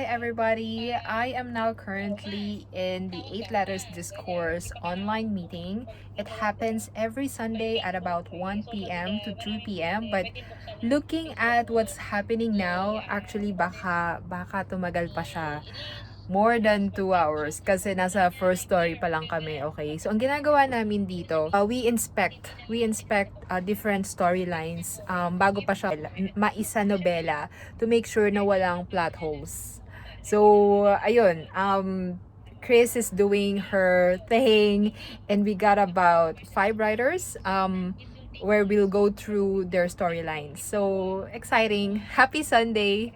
Hi everybody. I am now currently in the 8 Letters Discourse online meeting. It happens every Sunday at about 1 p.m. to 2 p.m. But looking at what's happening now, actually baka tumagal pa siya. More than 2 hours kasi nasa first story pa lang kami, okay? So, ang ginagawa namin dito, we inspect different storylines bago pa siya maisa nobela to make sure na walang plot holes. So, ayun, Chris is doing her thing and we got about 5 writers where we'll go through their storylines. So, exciting. Happy Sunday!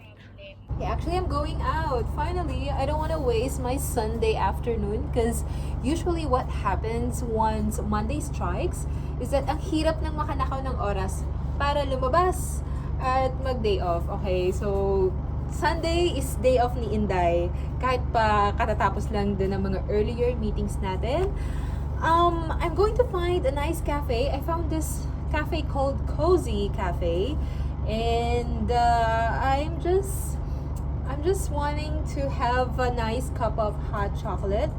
Yeah, actually, I'm going out. Finally, I don't want to waste my Sunday afternoon because usually what happens once Monday strikes is that ang hirap ng makanakaw ng oras para lumabas at mag-day off. Okay, so Sunday is day off ni Inday. Kahit pa katatapos lang din ng mga earlier meetings natin. I'm going to find a nice cafe. I found this cafe called Cozy Cafe. And I'm just wanting to have a nice cup of hot chocolate.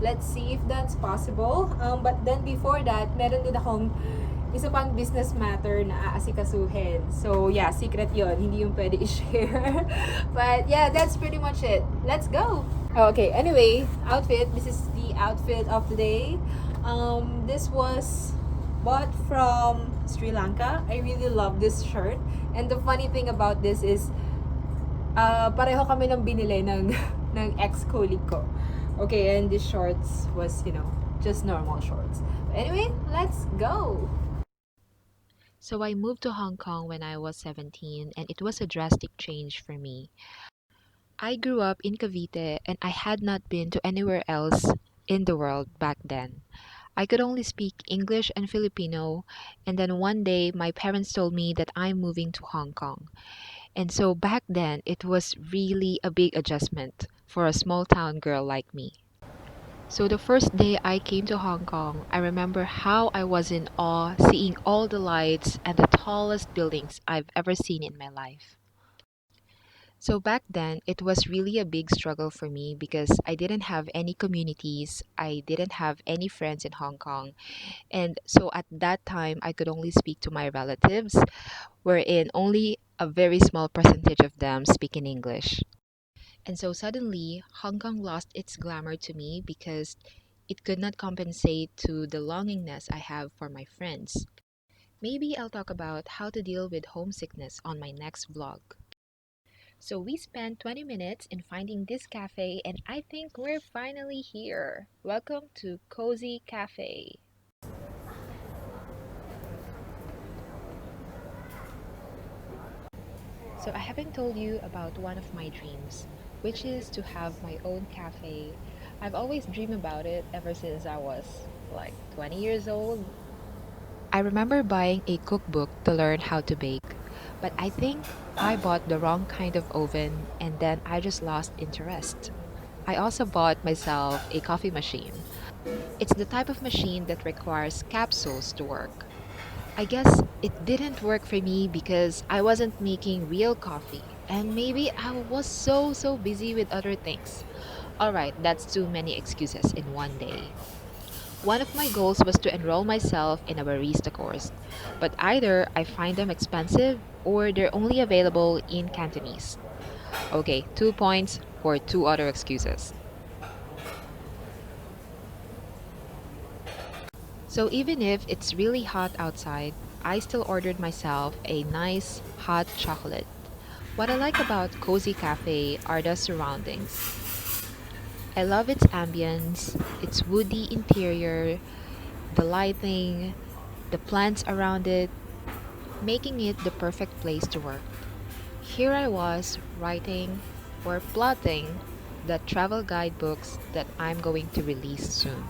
Let's see if that's possible. But then before that, meron din akong isa pang business matter na aasikasuhin. So yeah, secret yon. Hindi yung pwede i-share. But yeah, that's pretty much it. Let's go! Okay, anyway, outfit. This is the outfit of the day. This was bought from Sri Lanka. I really love this shirt. And the funny thing about this is pareho kami ng binili ng ng ex-colleague ko. Okay, and this shorts was, just normal shorts. But anyway, let's go! So I moved to Hong Kong when I was 17 and it was a drastic change for me. I grew up in Cavite and I had not been to anywhere else in the world back then. I could only speak English and Filipino, and then one day my parents told me that I'm moving to Hong Kong. And so back then it was really a big adjustment for a small town girl like me. So the first day I came to Hong Kong, I remember how I was in awe seeing all the lights and the tallest buildings I've ever seen in my life. So back then, it was really a big struggle for me because I didn't have any communities, I didn't have any friends in Hong Kong, and so at that time, I could only speak to my relatives, wherein only a very small percentage of them speak in English. And so suddenly, Hong Kong lost its glamour to me because it could not compensate to the longingness I have for my friends. Maybe I'll talk about how to deal with homesickness on my next vlog. So we spent 20 minutes in finding this cafe and I think we're finally here. Welcome to Cozy Cafe. So I haven't told you about one of my dreams, which is to have my own cafe. I've always dreamed about it ever since I was like 20 years old. I remember buying a cookbook to learn how to bake, but I think I bought the wrong kind of oven and then I just lost interest. I also bought myself a coffee machine. It's the type of machine that requires capsules to work. I guess it didn't work for me because I wasn't making real coffee and maybe I was so busy with other things. Alright, that's too many excuses in one day. One of my goals was to enroll myself in a barista course, but either I find them expensive or they're only available in Cantonese. Okay, 2 points for two other excuses. So even if it's really hot outside, I still ordered myself a nice hot chocolate. What I like about Cozy Cafe are the surroundings. I love its ambience, its woody interior, the lighting, the plants around it, making it the perfect place to work. Here I was writing or plotting the travel guidebooks that I'm going to release soon.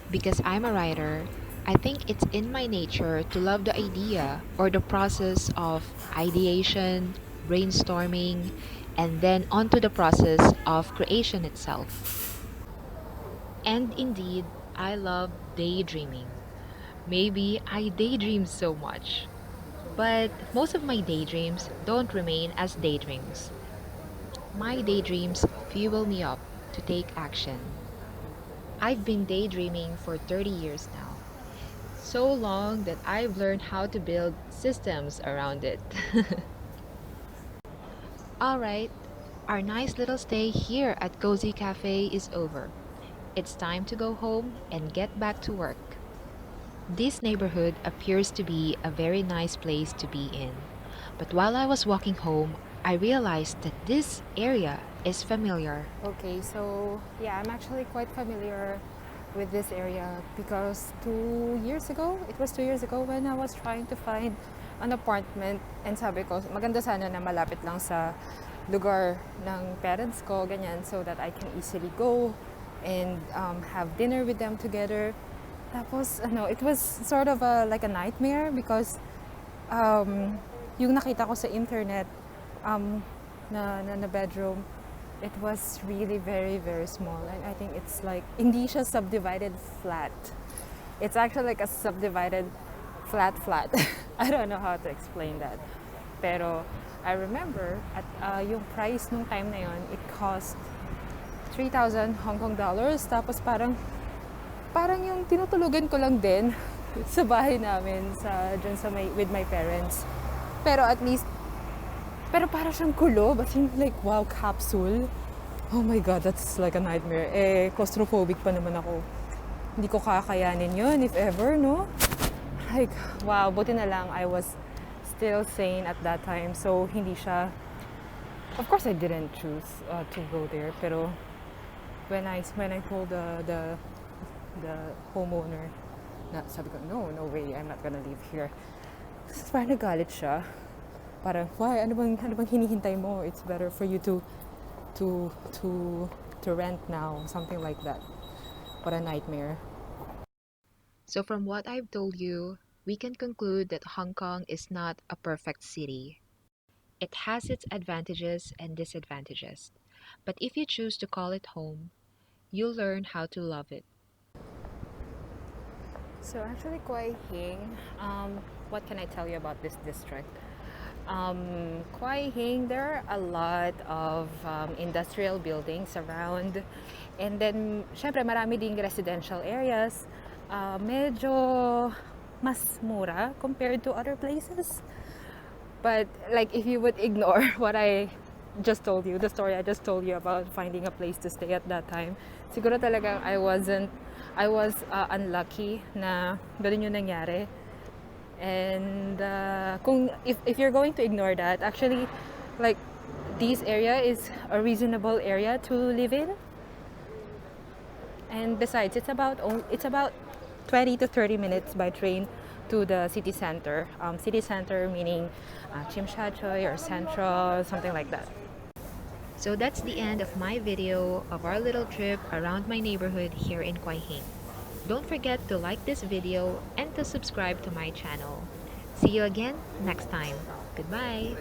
Because I'm a writer, I think it's in my nature to love the idea or the process of ideation, brainstorming, and then onto the process of creation itself. And indeed, I love daydreaming. Maybe I daydream so much. But most of my daydreams don't remain as daydreams. My daydreams fuel me up to take action. I've been daydreaming for 30 years now. So long that I've learned how to build systems around it. All right, our nice little stay here at Cozy Cafe is over. It's time to go home and get back to work. This neighborhood appears to be a very nice place to be in. But while I was walking home, I realized that this area is familiar. Okay, so yeah, I'm actually quite familiar with this area because 2 years ago, it was 2 years ago when I was trying to find an apartment and sabi ko, maganda sana na malapit lang sa lugar ng parents ko, ganyan, so that I can easily go and have dinner with them together. Tapos, it was sort of like a nightmare because yung nakita ko sa internet na bedroom, it was really very, very small. And I think it's like, hindi siya subdivided flat. It's actually like a subdivided flat. I don't know how to explain that. Pero I remember at yung price nung time na yon, it cost 3,000 Hong Kong dollars. Tapos parang yung tinutulugan ko lang din sa bahay namin dyan with my parents. Pero at least, pero parang siyang kulob. As in, like, wow, capsule. Oh my God, that's like a nightmare. Claustrophobic pa naman ako. Hindi ko kakayanin yun, if ever, no? Like, wow, buti na lang I was still sane at that time. So, hindi siya... Of course, I didn't choose to go there. Pero, when I told the homeowner, sabi ko, no way, I'm not gonna live here. Tapos parang nagalit siya. Parang, why? Ano bang hinihintay mo? It's better for you to rent now. Something like that. What a nightmare. So, from what I've told you, we can conclude that Hong Kong is not a perfect city. It has its advantages and disadvantages. But if you choose to call it home, you'll learn how to love it. So actually, Kwai Hing, what can I tell you about this district? Kwai Hing, there are a lot of industrial buildings around. And then, syempre, marami ding residential areas. Medyo mas mura compared to other places. But like, if you would ignore what I just told you, the story I just told you about finding a place to stay at that time, siguro talagang I was unlucky na ganun yung nangyari. And if you're going to ignore that, actually, like, this area is a reasonable area to live in. And besides, it's about 20 to 30 minutes by train to the city center. City center meaning Tsim Sha Tsui or Central, something like that. So that's the end of my video of our little trip around my neighborhood here in Kwai Hing. Don't forget to like this video and to subscribe to my channel. See you again next time. Goodbye!